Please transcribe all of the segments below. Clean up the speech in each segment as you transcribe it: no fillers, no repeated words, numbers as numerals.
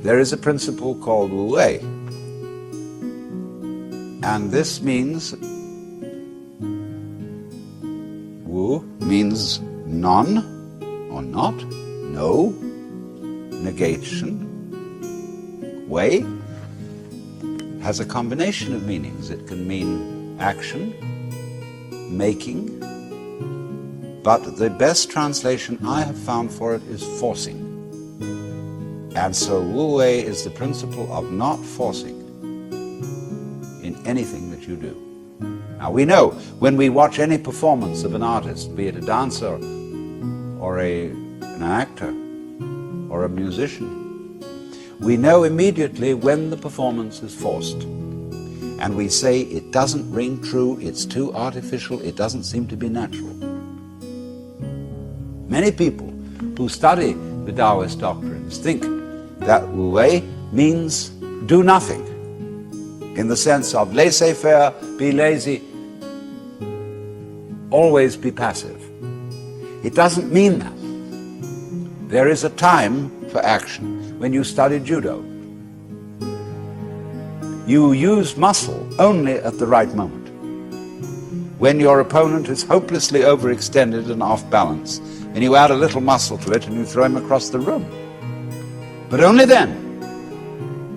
there is a principle called Wu Wei. And this means, Wu means none or not, no, negation. Wei has a combination of meanings. It can mean action, making, but the best translation I have found for it is forcing. And so Wu Wei is the principle of not forcing in anything that you do. Now we know when we watch any performance of an artist, be it a dancer or an actor or a musician, we know immediately when the performance is forced. And we say it doesn't ring true, it's too artificial, it doesn't seem to be natural. Many people who study the Taoist doctrines think that Wu Wei means do nothing, in the sense of laissez-faire, be lazy, always be passive. It doesn't mean that. There is a time for action. When you study judo, you use muscle only at the right moment. When your opponent is hopelessly overextended and off balance, and you add a little muscle to it and you throw him across the room. But only then.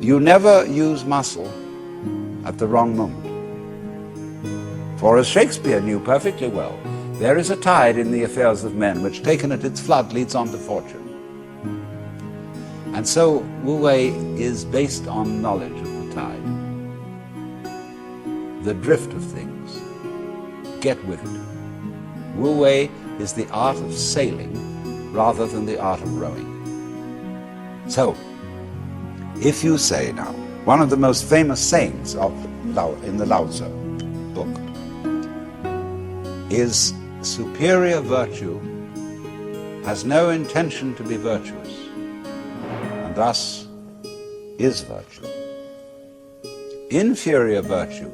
You never use muscle at the wrong moment. For as Shakespeare knew perfectly well, there is a tide in the affairs of men which, taken at its flood, leads on to fortune. And so Wu Wei is based on knowledge of the tide, the drift of things. Get with it. Wu Wei is the art of sailing rather than the art of rowing. So, if you say now, one of the most famous sayings in the Lao Tzu book is, superior virtue has no intention to be virtuous, and thus is virtue. Inferior virtue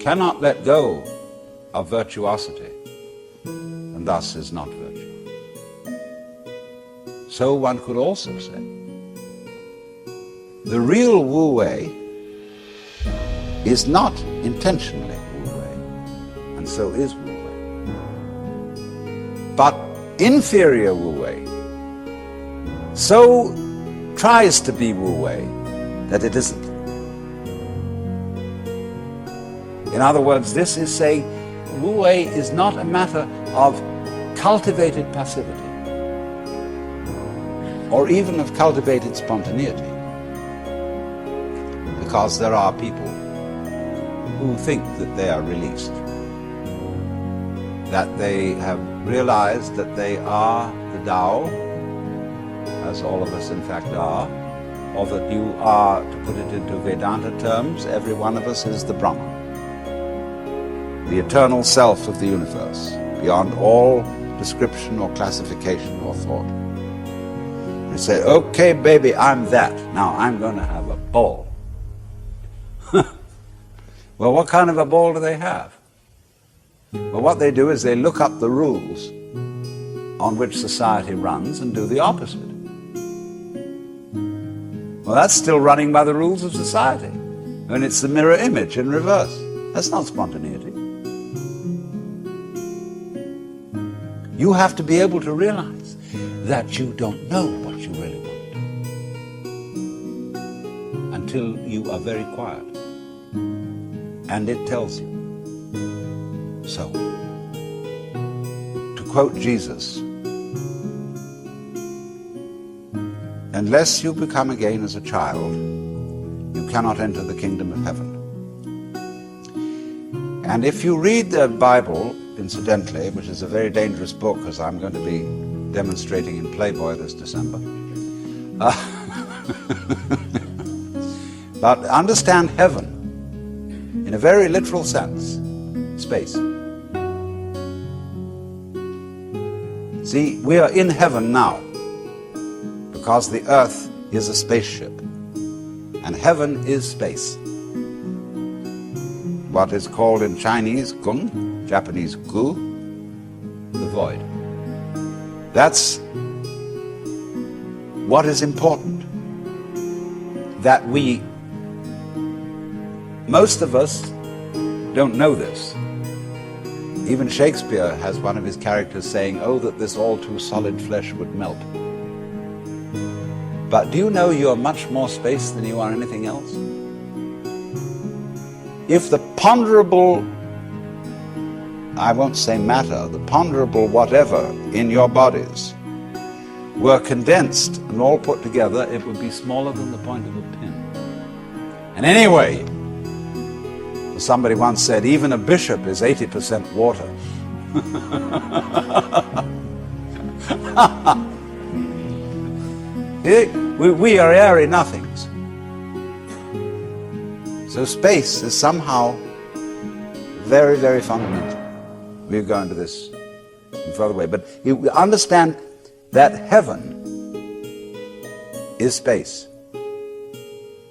cannot let go of virtuosity, and thus is not virtue. So one could also say, the real Wu Wei is not intentionally Wu Wei, and so is Wu Wei. But inferior Wu Wei so tries to be Wu Wei that it isn't. In other words, this is saying Wu Wei is not a matter of cultivated passivity or even of cultivated spontaneity, because there are people who think that they are released, that they have realized that they are the Tao, as all of us in fact are, or that you are, to put it into Vedanta terms, every one of us is the Brahman, the eternal self of the universe, beyond all description or classification or thought. You say, okay, baby, I'm that. Now I'm going to have a ball. Well, what kind of a ball do they have? Well, what they do is they look up the rules on which society runs and do the opposite. Well, that's still running by the rules of society. And it's the mirror image in reverse. That's not spontaneity. You have to be able to realize that you don't know what you really want until you are very quiet. And it tells you. So, to quote Jesus, unless you become again as a child, you cannot enter the kingdom of heaven. And if you read the Bible, incidentally, which is a very dangerous book, as I'm going to be demonstrating in Playboy this December, but understand heaven in a very literal sense, space. See, we are in heaven now because the earth is a spaceship and heaven is space. What is called in Chinese gung, Japanese gu, the void. That's what is important. that most of us don't know this. Even Shakespeare has one of his characters saying, "Oh, that this all too solid flesh would melt." But do you know you are much more space than you are anything else? If the ponderable, I won't say matter, the ponderable whatever in your bodies were condensed and all put together, it would be smaller than the point of a pin. And anyway, somebody once said, even a bishop is 80% water. We are airy nothings. So space is somehow very, very fundamental. We'll go into this further away. But you understand that heaven is space.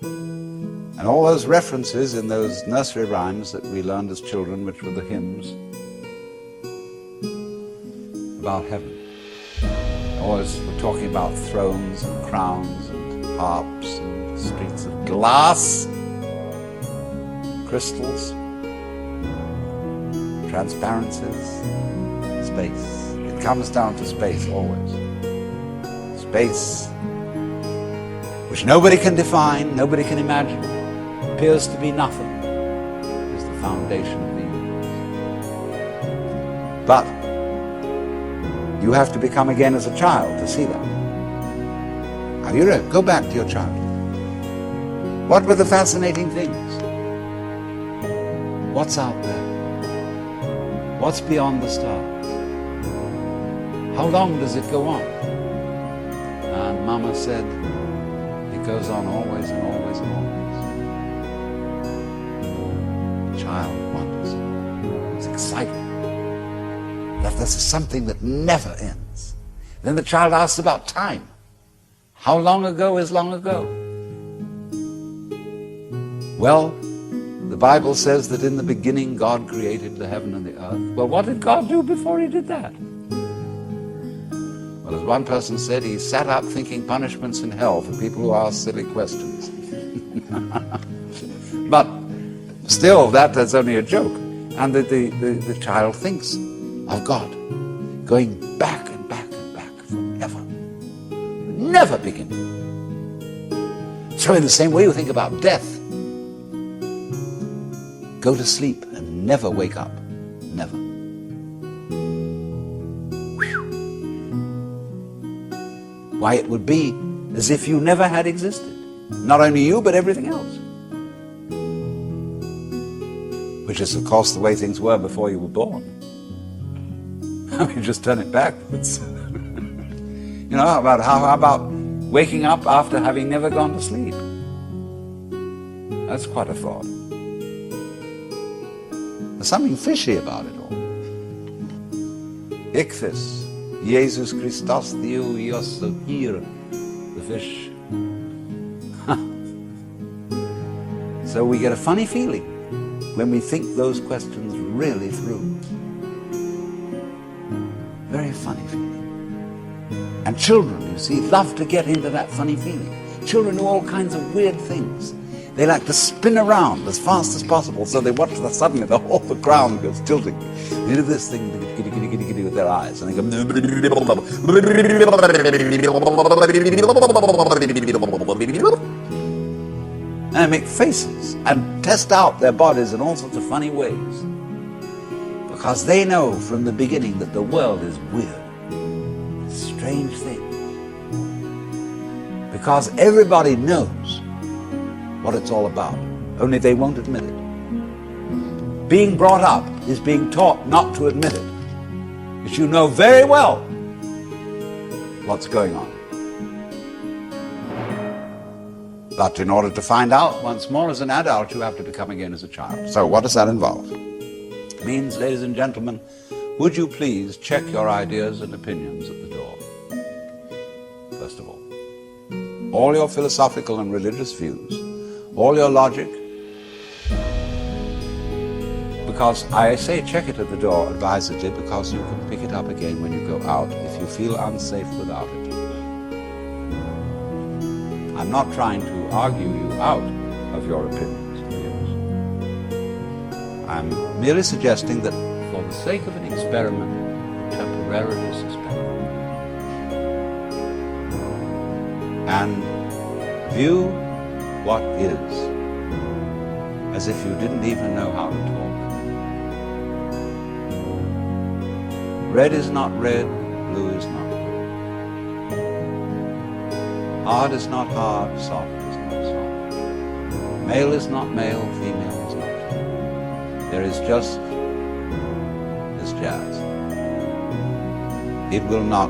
And all those references in those nursery rhymes that we learned as children, which were the hymns about heaven. Always we're talking about thrones and crowns and harps and streets of glass, crystals, transparencies, space. It comes down to space always. Space, which nobody can define, nobody can imagine, appears to be nothing, is the foundation of the universe. But you have to become again as a child to see that. Now you go back to your childhood. What were the fascinating things? What's out there? What's beyond the stars? How long does it go on? And Mama said, it goes on always and always and always. The child wonders. It's exciting. That this is something that never ends. Then the child asks about time. How long ago is long ago? Well, the Bible says that in the beginning God created the heaven and the earth. Well, what did God do before he did that? Well, as one person said, he sat up thinking punishments in hell for people who ask silly questions. But still, that's only a joke. And the child thinks of God going back and back and back forever. Never beginning. So in the same way you think about death. Go to sleep and never wake up. Never. Why, it would be as if you never had existed. Not only you, but everything else. Which is, of course, the way things were before you were born. I mean, just turn it backwards. You know, how about waking up after having never gone to sleep? That's quite a thought. There's something fishy about it all. Ichthys, Jesus Christos Theou Iosso hier, the fish. So we get a funny feeling when we think those questions really through. Very funny feeling. And children, you see, love to get into that funny feeling. Children do all kinds of weird things. They like to spin around as fast as possible, so they watch suddenly the whole ground goes tilting. They do this thing with their eyes, and they go, and they make faces and test out their bodies in all sorts of funny ways. Because they know from the beginning that the world is weird. It's a strange thing. Because everybody knows what it's all about, only they won't admit it. Being brought up is being taught not to admit it. But you know very well what's going on. But in order to find out once more as an adult, you have to become again as a child. So what does that involve? It means, ladies and gentlemen, would you please check your ideas and opinions at the door? First of all your philosophical and religious views, all your logic, because I say check it at the door advisedly, because you can pick it up again when you go out if you feel unsafe without it. I'm not trying to argue you out of your opinions and views. I'm merely suggesting that for the sake of an experiment, temporarily suspend them. And view what is as if you didn't even know how to talk. Red is not red, blue is not blue. Hard is not hard, soft is not soft. Male is not male, female is not female. There is just this jazz. It will not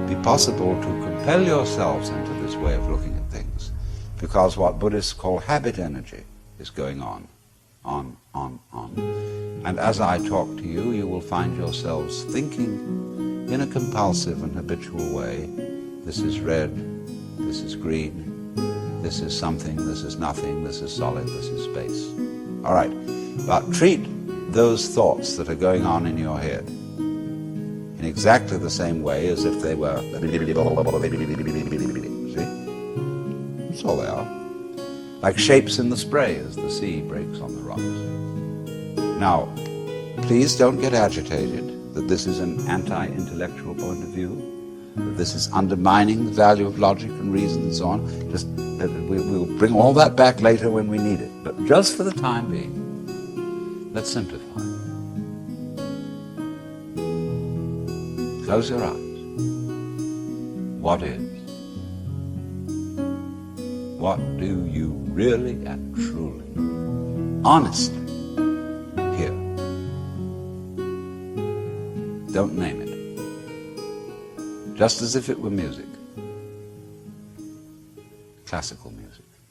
be possible to compel yourselves into this way of looking at things, because what Buddhists call habit energy is going on. And as I talk to you, you will find yourselves thinking in a compulsive and habitual way. This is red, this is green, this is something, this is nothing, this is solid, this is space. All right, but treat those thoughts that are going on in your head in exactly the same way as if they were, see? That's all they are. Like shapes in the spray as the sea breaks on the rocks. Now, please don't get agitated that this is an anti-intellectual point of view, that this is undermining the value of logic and reason and so on. Just we'll bring all that back later when we need it. But just for the time being, let's simplify. Close your eyes. What is? What do you really and truly, honestly, hear? Don't name it. Just as if it were music. Classical music.